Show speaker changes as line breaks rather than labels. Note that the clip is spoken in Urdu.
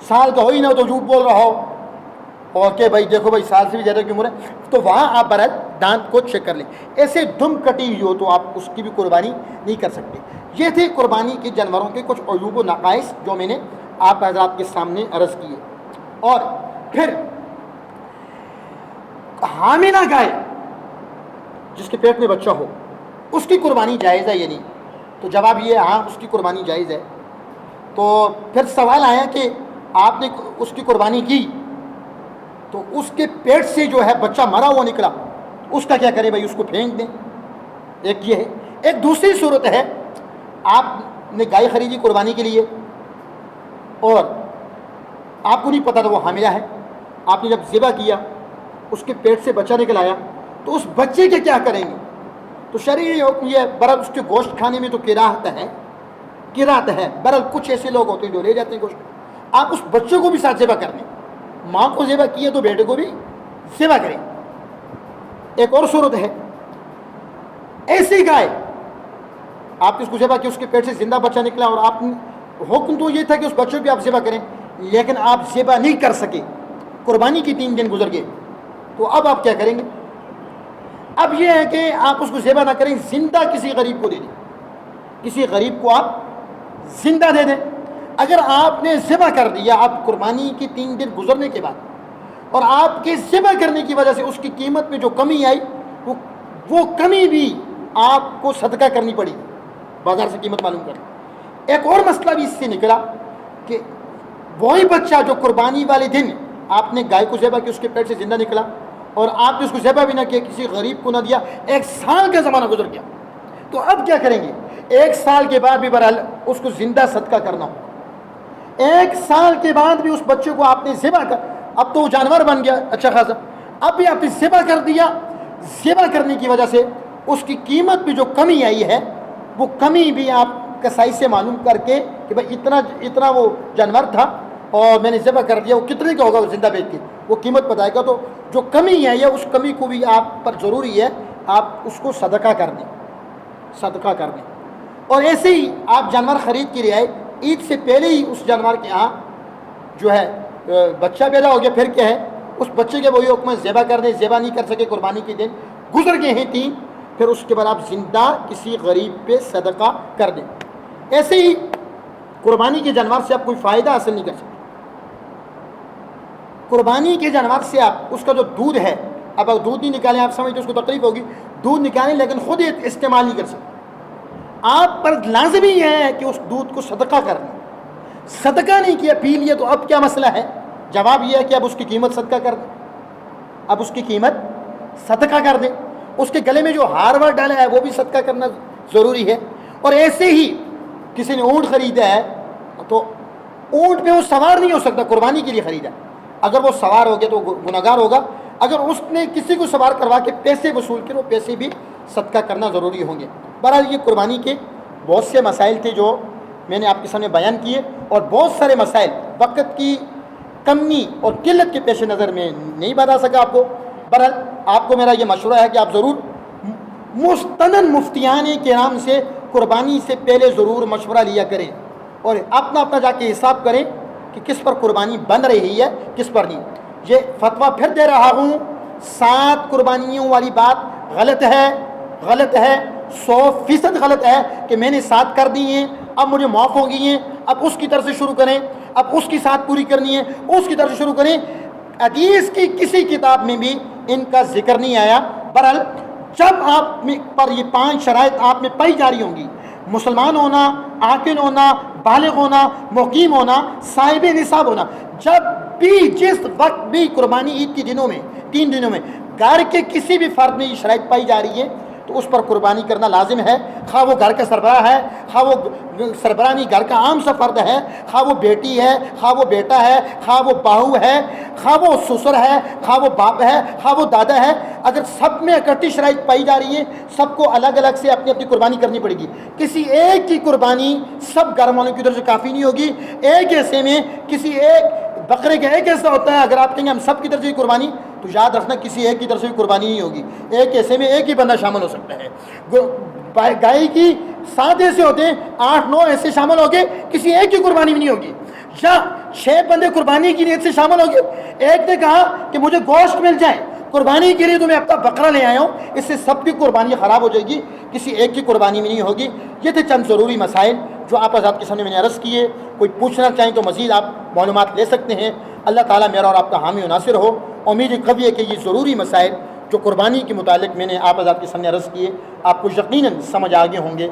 سال کا ہو ہی نہ ہو تو جھوٹ بول رہا ہو، اور کہ بھائی دیکھو بھائی سال سے بھی زیادہ کی عمر ہے، تو وہاں آپ برحال دانت کو چیک کر لیں۔ ایسے دم کٹی ہوئی ہو تو آپ اس کی بھی قربانی نہیں کر سکتے۔ یہ تھے قربانی کے جانوروں کے کچھ عیوب و نقائص جو میں نے آپ حضرات کے سامنے عرض کیے۔ اور پھر حاملہ گائے جس کے پیٹ میں بچہ ہو، اس کی قربانی جائز ہے یا نہیں؟ تو جواب یہ ہاں، اس کی قربانی جائز ہے۔ تو پھر سوال آیا کہ آپ نے اس کی قربانی کی تو اس کے پیٹ سے جو ہے بچہ مرا ہوا نکلا، اس کا کیا کریں؟ بھائی اس کو پھینک دیں، ایک یہ ہے۔ ایک دوسری صورت ہے، آپ نے گائے خریدی قربانی کے لیے اور آپ کو نہیں پتا تھا وہ حاملہ ہے، آپ نے جب ذبح کیا اس کے پیٹ سے بچہ نکل آیا، تو اس بچے کے کیا کریں گے؟ تو شرعی حکم یہ برحال اس کے گوشت کھانے میں تو کراہت ہے، برحال کچھ ایسے لوگ ہوتے ہیں جو لے جاتے ہیں گوشت، آپ اس بچے کو بھی ساتھ ذبح کر دیں، ماں کو ذبح کیے تو بیٹے کو بھی ذبح کریں۔ ایک اور صورت ہے، ایسی گائے آپ نے اس کو ذبح کیا، اس کے پیٹ سے زندہ بچہ نکلا، اور آپ حکم تو یہ تھا کہ اس بچے کو بھی آپ ذبح کریں، لیکن آپ ذبح نہیں کر سکے، قربانی کی 3 دن گزر گئے، تو اب آپ کیا کریں گے؟ اب یہ ہے کہ آپ اس کو ذبح نہ کریں، زندہ کسی غریب کو دے دیں، کسی غریب کو آپ زندہ دے دیں۔ اگر آپ نے ذبح کر دیا، آپ قربانی کی 3 دن گزرنے کے بعد، اور آپ کے ذبح کرنے کی وجہ سے اس کی قیمت میں جو کمی آئی، وہ کمی بھی آپ کو صدقہ کرنی پڑی، بازار سے قیمت معلوم کر۔ ایک اور مسئلہ بھی اس سے نکلا کہ وہی بچہ جو قربانی والے دن آپ نے گائے کو ذبح کیا، اس کے پیٹ سے زندہ نکلا، اور آپ نے اس کو ذبح بھی نہ کیا، کسی غریب کو نہ دیا، 1 سال کا زمانہ گزر گیا، تو اب کیا کریں گے؟ 1 سال کے بعد بھی برحال اس کو زندہ صدقہ کرنا ہو۔ 1 سال کے بعد بھی اس بچے کو آپ نے ذبح کر، اب تو وہ جانور بن گیا اچھا خاصا، اب بھی آپ نے ذبح کر دیا، ذبح کرنے کی وجہ سے اس کی قیمت میں جو کمی آئی ہے، وہ کمی بھی آپ کسائی سے معلوم کر کے کہ بھائی اتنا وہ جانور تھا اور میں نے ذبح کر دیا، وہ کتنے کا ہوگا وہ زندہ بیچ کے، وہ قیمت بتائے گا، تو جو کمی ہے یا اس کمی کو بھی آپ پر ضروری ہے آپ اس کو صدقہ کر دیں۔ اور ایسے ہی آپ جانور خرید کے لیے آئے، عید سے پہلے ہی اس جانور کے یہاں جو ہے بچہ پیدا ہو گیا، پھر کیا ہے اس بچے کے وہی حکم ذبح کر دیں، ذبح نہیں کر سکے قربانی کے دن گزر گئے ہیں 3، پھر اس کے بعد آپ زندہ کسی غریب پہ صدقہ کر دیں۔ ایسے ہی قربانی کے جانور سے آپ کوئی فائدہ حاصل نہیں کر سکتے۔ قربانی کے جانور سے آپ اس کا جو دودھ ہے، اب اگر دودھ نہیں نکالیں، آپ سمجھتے اس کو تکلیف ہوگی، دودھ نکالیں لیکن خود استعمال نہیں کر سکتے، آپ پر لازمی یہ ہے کہ اس دودھ کو صدقہ کرنا۔ صدقہ نہیں کیا، پی لیا، تو اب کیا مسئلہ ہے؟ جواب یہ ہے کہ اب اس کی قیمت صدقہ کر دیں، اب اس کی قیمت صدقہ کر دیں۔ اس کے گلے میں جو ہار وار ڈالا ہے وہ بھی صدقہ کرنا ضروری ہے۔ اور ایسے ہی کسی نے اونٹ خریدا ہے تو اونٹ پہ وہ سوار نہیں ہو سکتا، قربانی کے لیے خریدا، اگر وہ سوار ہو گیا تو گنہگار ہوگا، اگر اس نے کسی کو سوار کروا کے پیسے وصول کر، وہ پیسے بھی صدقہ کرنا ضروری ہوں گے۔ بہرحال یہ قربانی کے بہت سے مسائل تھے جو میں نے آپ کے سامنے بیان کیے، اور بہت سارے مسائل وقت کی کمی اور قلت کے پیش نظر میں نہیں بتا سکا آپ کو۔ بہرحال آپ کو میرا یہ مشورہ ہے کہ آپ ضرور مستند مفتیان کرام سے قربانی سے پہلے ضرور مشورہ لیا کریں، اور اپنا جا کے حساب کریں کہ کس پر قربانی بن رہی ہے کس پر نہیں۔ یہ فتویٰ پھر دے رہا ہوں، 7 قربانیوں والی بات غلط ہے، 100% غلط ہے کہ میں نے 7 کر دی ہیں، اب مجھے معاف ہو گئی ہیں، اب اس کی طرف سے شروع کریں، اب اس کی 7 پوری کرنی ہے، اس کی طرف سے شروع کریں۔ حدیث کی کسی کتاب میں بھی ان کا ذکر نہیں آیا۔ بہرحال جب آپ پر یہ 5 شرائط آپ میں پائی جاری ہوں گی، مسلمان ہونا، عاقل ہونا، بالغ ہونا، مقیم ہونا، صاحب نصاب ہونا، جب بھی جس وقت بھی قربانی عید کے دنوں میں 3 دنوں میں گھر کے کسی بھی فرد میں یہ شرائط پائی جا رہی ہے تو اس پر قربانی کرنا لازم ہے، خواہ وہ گھر کا سربراہ ہے، خواہ وہ سربراہ نہیں گھر کا عام سا فرد ہے، خواہ وہ بیٹی ہے، خواہ وہ بیٹا ہے، خواہ وہ بہو ہے، خواہ وہ سسر ہے، خواہ وہ باپ ہے، خواہ وہ دادا ہے، اگر سب میں اکٹھی شرائط پائی جا رہی ہے، سب کو الگ الگ سے اپنی قربانی کرنی پڑے گی۔ کسی ایک کی قربانی سب گھر والوں کی طرف سے کافی نہیں ہوگی۔ ایک ایسے میں کسی ایک بکرے کا ایک ایسا ہوتا ہے، اگر آپ کہیں گے ہم سب کی طرف سے قربانی، تو یاد رکھنا کسی ایک کی طرف سے قربانی نہیں ہوگی، ایک ایسے میں ایک ہی بندہ شامل ہو سکتا ہے۔ گائے کی 7 ایسے ہوتے ہیں، 8-9 ایسے شامل ہو کے کسی ایک کی قربانی بھی نہیں ہوگی۔ یا 6 بندے قربانی کی نیت سے شامل ہو گئے، ایک نے کہا کہ مجھے گوشت مل جائے قربانی کے لیے تو میں اپنا بکرا لے آیا ہوں، اس سے سب کی قربانی خراب ہو جائے گی، کسی ایک کی قربانی میں نہیں ہوگی۔ یہ تھے چند ضروری مسائل جو آپ حضرات کے سامنے میں نے عرض کیے۔ کوئی پوچھنا چاہیں تو مزید آپ معلومات لے سکتے ہیں۔ اللہ تعالیٰ میرا اور آپ کا حامی و ناصر ہو۔ امید قوی ہے کہ یہ ضروری مسائل جو قربانی کے متعلق میں نے آپ حضرات کے سامنے عرض کیے آپ کو یقیناً سمجھ آگے ہوں گے۔